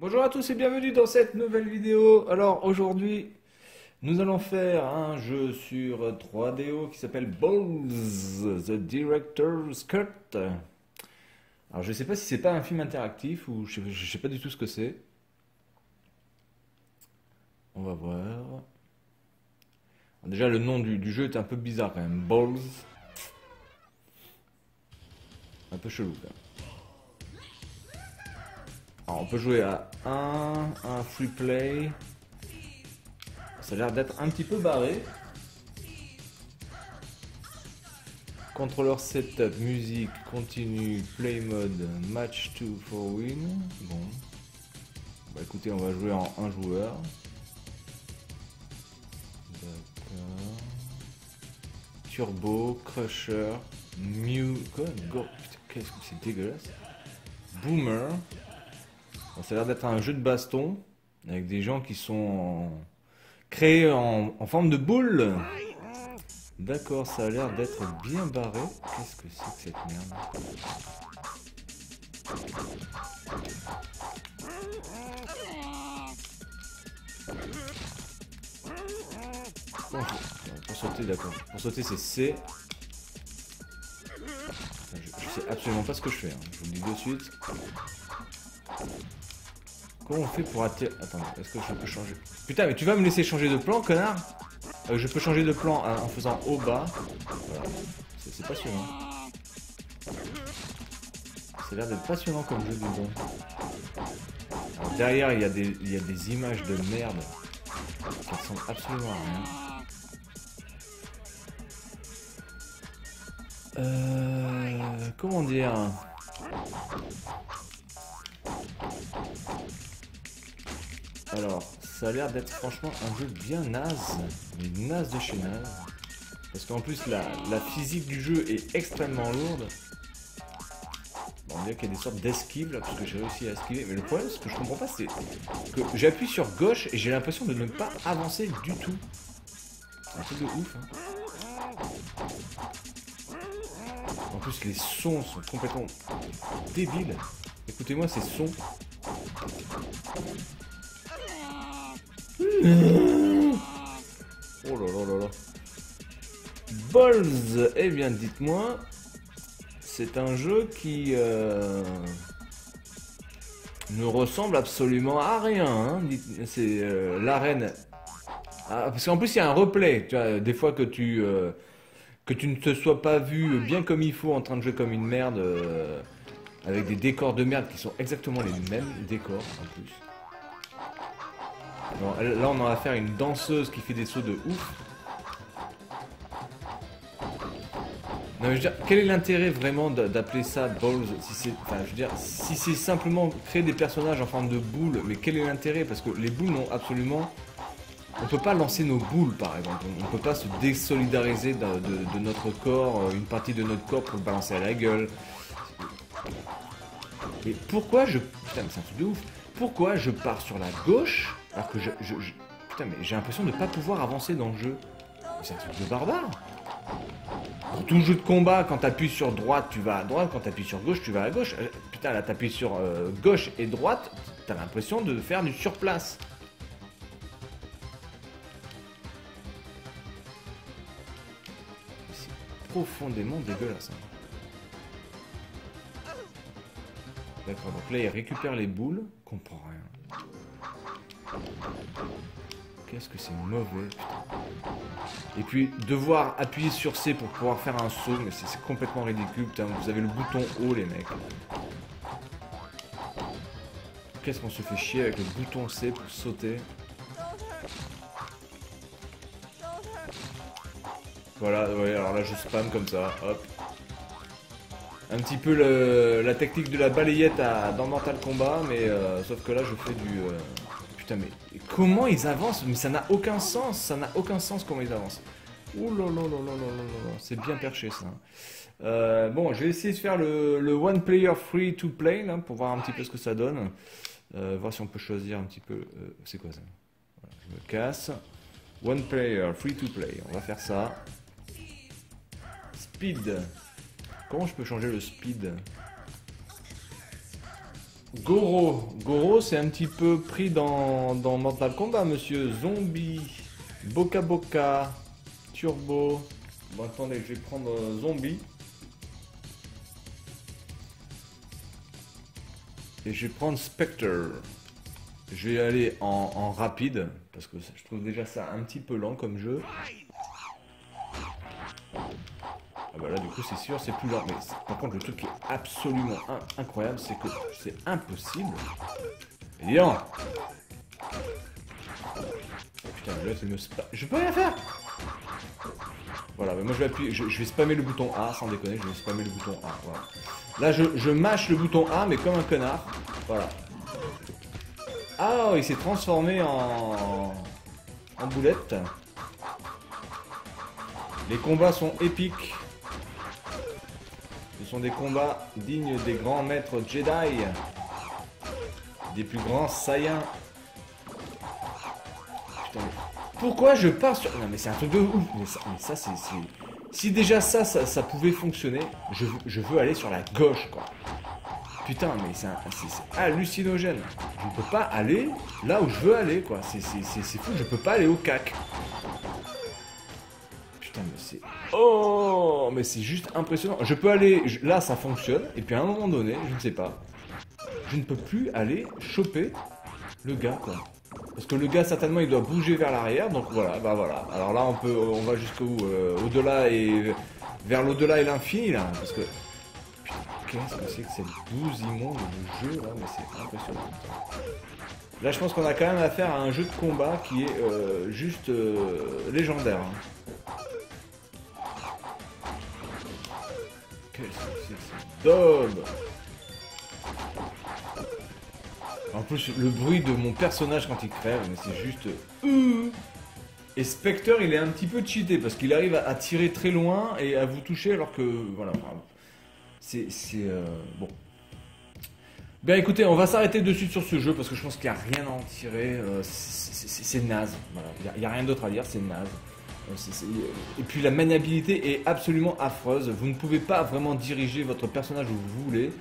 Bonjour à tous et bienvenue dans cette nouvelle vidéo. Alors aujourd'hui, nous allons faire un jeu sur 3DO qui s'appelle Balls, The Director's Cut. Alors je sais pas si c'est pas un film interactif ou je sais pas du tout ce que c'est. On va voir. Alors, déjà le nom du jeu est un peu bizarre quand même. Balls. Un peu chelou quand même. Alors, on peut jouer à un free play. Ça a l'air d'être un petit peu barré. Contrôleur setup, musique, continue, play mode, match 2 for win. Bon. Bah écoutez, on va jouer en un joueur. D'accord. Turbo, Crusher, Mew. Quoi? Go. Putain, qu'est-ce que c'est dégueulasse. Boomer. Bon, ça a l'air d'être un jeu de baston. Avec des gens qui sont créés en forme de boule. D'accord, ça a l'air d'être bien barré. Qu'est-ce que c'est que cette merde? Pour sauter, d'accord. Pour sauter, c'est C. Je sais absolument pas ce que je fais, hein. Je vous le dis de suite. Comment on fait pour attirer... Attends, est-ce que je peux changer... Putain, mais tu vas me laisser changer de plan, connard? Je peux changer de plan en faisant haut, bas. Voilà. C'est passionnant. Ça a l'air d'être passionnant comme jeu de bon. Alors, derrière, il y a des images de merde qui ressemblent absolument à rien. Comment dire? Alors, ça a l'air d'être franchement un jeu bien naze, mais naze de chez naze. Parce qu'en plus, la physique du jeu est extrêmement lourde. Bon, on dirait qu'il y a des sortes d'esquives là, parce que j'ai réussi à esquiver. Mais le problème, ce que je comprends pas, c'est que j'appuie sur gauche et j'ai l'impression de ne pas avancer du tout. C'est un truc de ouf, hein. En plus, les sons sont complètement débiles. Écoutez-moi ces sons. Oh là là là là. Balls, eh bien dites-moi, c'est un jeu qui ne ressemble absolument à rien, hein. C'est l'arène. Ah, parce qu'en plus il y a un replay, tu vois, des fois que tu ne te sois pas vu bien comme il faut en train de jouer comme une merde, avec des décors de merde qui sont exactement les mêmes décors en plus. Bon, là on a affaire à une danseuse qui fait des sauts de ouf. Non mais je veux dire, quel est l'intérêt vraiment d'appeler ça Balls si c'est, enfin je veux dire, si c'est simplement créer des personnages en forme de boules, mais quel est l'intérêt? Parce que les boules n'ont absolument... On peut pas lancer nos boules par exemple, on peut pas se désolidariser de notre corps, une partie de notre corps pour le balancer à la gueule. Mais pourquoi je... Putain mais c'est un truc de ouf. Pourquoi je pars sur la gauche alors que Putain mais j'ai l'impression de pas pouvoir avancer dans le jeu. C'est un truc de barbare. Dans tout jeu de combat, quand t'appuies sur droite, tu vas à droite, quand t'appuies sur gauche, tu vas à gauche. Putain, là, t'appuies sur gauche et droite, t'as l'impression de faire du surplace. C'est profondément dégueulasse. Hein. D'accord, donc là, il récupère les boules. Je comprends rien. Qu'est-ce que c'est mauvais, putain. Et puis, devoir appuyer sur C pour pouvoir faire un saut, mais c'est complètement ridicule, putain. Vous avez le bouton haut, les mecs. Qu'est-ce qu'on se fait chier avec le bouton C pour sauter. Voilà, ouais, alors là, je spam comme ça, hop. Un petit peu la technique de la balayette dans Mortal Kombat, mais sauf que là, je fais du... Putain, mais comment ils avancent? Mais ça n'a aucun sens, ça n'a aucun sens comment ils avancent. Ouh là là là là là là là, c'est bien perché ça. Bon, je vais essayer de faire le one player free to play là, pour voir un petit peu ce que ça donne. Voir si on peut choisir un petit peu. C'est quoi ça? Voilà, je me casse. One player free to play, on va faire ça. Speed. Comment je peux changer le speed? Goro, c'est un petit peu pris dans Mortal Kombat, monsieur. Zombie, Boca Boca, Turbo. Bon, attendez, je vais prendre Zombie. Et je vais prendre Spectre. Je vais aller en rapide, parce que je trouve déjà ça un petit peu lent comme jeu. Ah bah là du coup c'est sûr c'est plus lent. Mais par contre le truc qui est absolument incroyable c'est que c'est impossible. Et dis donc. Putain là c'est une spam. Je peux rien faire. Voilà mais moi je vais appuyer, je vais spammer le bouton A sans déconner, je vais spammer le bouton A. Voilà. Là je mâche le bouton A mais comme un connard. Voilà. Ah oh, il s'est transformé en boulette. Les combats sont épiques. Ce sont des combats dignes des grands maîtres Jedi, des plus grands Saiyans. Putain, mais pourquoi je pars sur... Non mais c'est un truc de ouf. Mais ça c'est... Si déjà ça pouvait fonctionner, je veux aller sur la gauche quoi. Putain mais c'est hallucinogène. Je ne peux pas aller là où je veux aller quoi. C'est fou, je peux pas aller au cac. Putain mais c'est... Oh mais c'est juste impressionnant. Je peux aller... Là ça fonctionne. Et puis à un moment donné, je ne sais pas. Je ne peux plus aller choper le gars quoi. Parce que le gars certainement il doit bouger vers l'arrière. Donc voilà, bah voilà. Alors là on va jusqu'au au-delà et... Vers l'au-delà et l'infini là. Parce que... Putain, qu'est-ce que c'est que cette bouse immonde de jeu là. Mais c'est impressionnant. Là je pense qu'on a quand même affaire à un jeu de combat qui est juste légendaire. Hein. Qu'est-ce que c'est que ce daube? En plus, le bruit de mon personnage quand il crève, mais c'est juste... Et Spectre, il est un petit peu cheaté, parce qu'il arrive à tirer très loin et à vous toucher, alors que... Voilà, c'est... Bon. Ben écoutez, on va s'arrêter dessus sur ce jeu, parce que je pense qu'il n'y a rien à en tirer. C'est naze. Voilà. Il n'y a rien d'autre à dire, c'est naze. Et puis la maniabilité est absolument affreuse. Vous ne pouvez pas vraiment diriger votre personnage où vous voulez.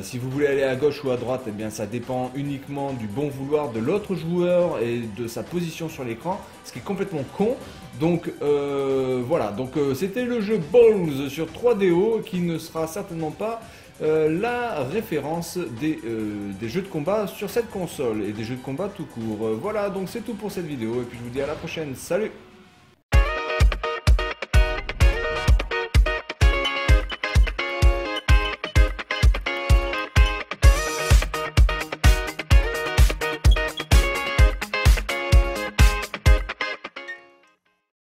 Si vous voulez aller à gauche ou à droite, eh bien ça dépend uniquement du bon vouloir de l'autre joueur et de sa position sur l'écran, ce qui est complètement con. Donc voilà, donc c'était le jeu Balls sur 3DO qui ne sera certainement pas la référence des jeux de combat sur cette console et des jeux de combat tout court. Voilà, donc c'est tout pour cette vidéo et puis je vous dis à la prochaine. Salut!